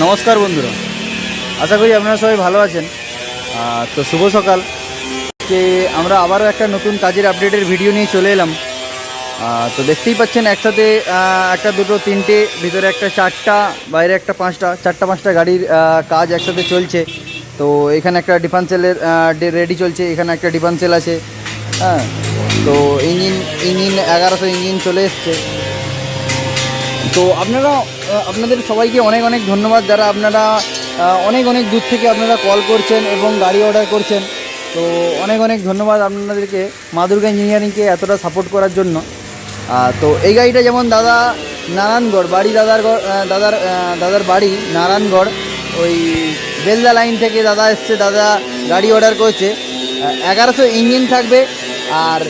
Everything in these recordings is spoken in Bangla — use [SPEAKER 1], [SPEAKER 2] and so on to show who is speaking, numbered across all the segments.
[SPEAKER 1] নমস্কার বন্ধুরা, আশা করি আপনারা সবাই ভালো আছেন। তো শুভ সকাল। যে আমরা আবারও একটা নতুন কাজের আপডেটের ভিডিও নিয়ে চলে এলাম। তো দেখতেই পাচ্ছেন একসাথে একটা দুটো তিনটে, ভিতরে একটা চারটা, বাইরে একটা পাঁচটা, চারটা পাঁচটা গাড়ির কাজ একসাথে চলছে। তো এখানে একটা ডিফারেন্সিয়ালের রেডি চলছে, এখানে একটা ডিফারেন্সিয়াল আছে। হ্যাঁ, তো ইঞ্জিন 1100 ইঞ্জিন চলে এসছে। তো আপনাদের সবাইকে অনেক অনেক ধন্যবাদ, যারা আপনারা অনেক অনেক দূর থেকে আপনারা কল করছেন এবং গাড়ি অর্ডার করছেন। তো অনেক অনেক ধন্যবাদ আপনাদেরকে, মা দুর্গা ইঞ্জিনিয়ারিংকে এতটা সাপোর্ট করার জন্য। তো এই গাড়িটা যেমন দাদা নারায়ণগড় বাড়ি, দাদার বাড়ি নারায়ণগড়, ওই বেলদা লাইন থেকে দাদা এসছে, দাদা গাড়ি অর্ডার করেছে। 1100 ইঞ্জিন থাকবে, আর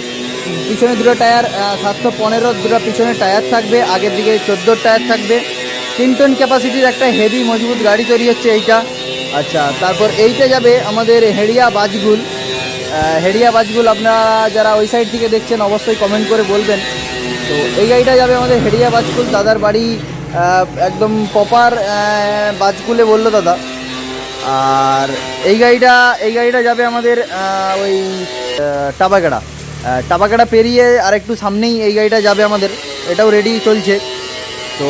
[SPEAKER 1] পিছনে দুটো টায়ার 715 দুটো পিছনে টায়ার থাকবে, আগের দিকে 14 টায়ার থাকবে। 3 টন ক্যাপাসিটির একটা হেভি মজবুত গাড়ি তৈরি হচ্ছে এইটা। আচ্ছা, তারপর এইটা যাবে আমাদের হেড়িয়া বাজগুল। আপনারা যারা ওই সাইড থেকে দেখছেন অবশ্যই কমেন্ট করে বলবেন। তো এই গাড়িটা যাবে আমাদের হেড়িয়া বাজকুল, দাদার বাড়ি একদম প্রপার বাজকুলে বললো দাদা। আর এই গাড়িটা যাবে আমাদের ওই টাবাগাড়া পেরিয়ে আর একটু সামনেই এই গাড়িটা যাবে আমাদের, এটাও রেডি চলছে। তো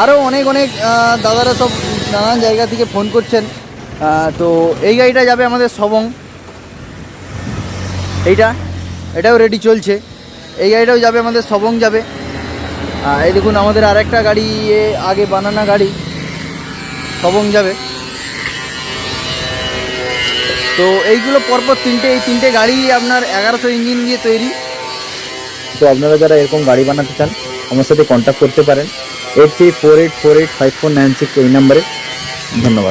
[SPEAKER 1] আরও অনেক অনেক দাদারা সব নানান জায়গা থেকে ফোন করছেন। তো এই গাড়িটা যাবে আমাদের সবং, এটাও রেডি চলছে। এই গাড়িটাও যাবে আমাদের সবং যাবে। এই দেখুন আমাদের আরেকটা গাড়ি, আগে বানানা গাড়ি, সবং যাবে। তো এইগুলো পরপর এই তিনটে গাড়ি আপনার 1100 ইঞ্জিন দিয়ে তৈরি। তো আপনারা যারা এরকম গাড়ি বানাতে চান আমার সাথে কন্ট্যাক্ট করতে পারেন 8348485496 এই নাম্বারে। ধন্যবাদ।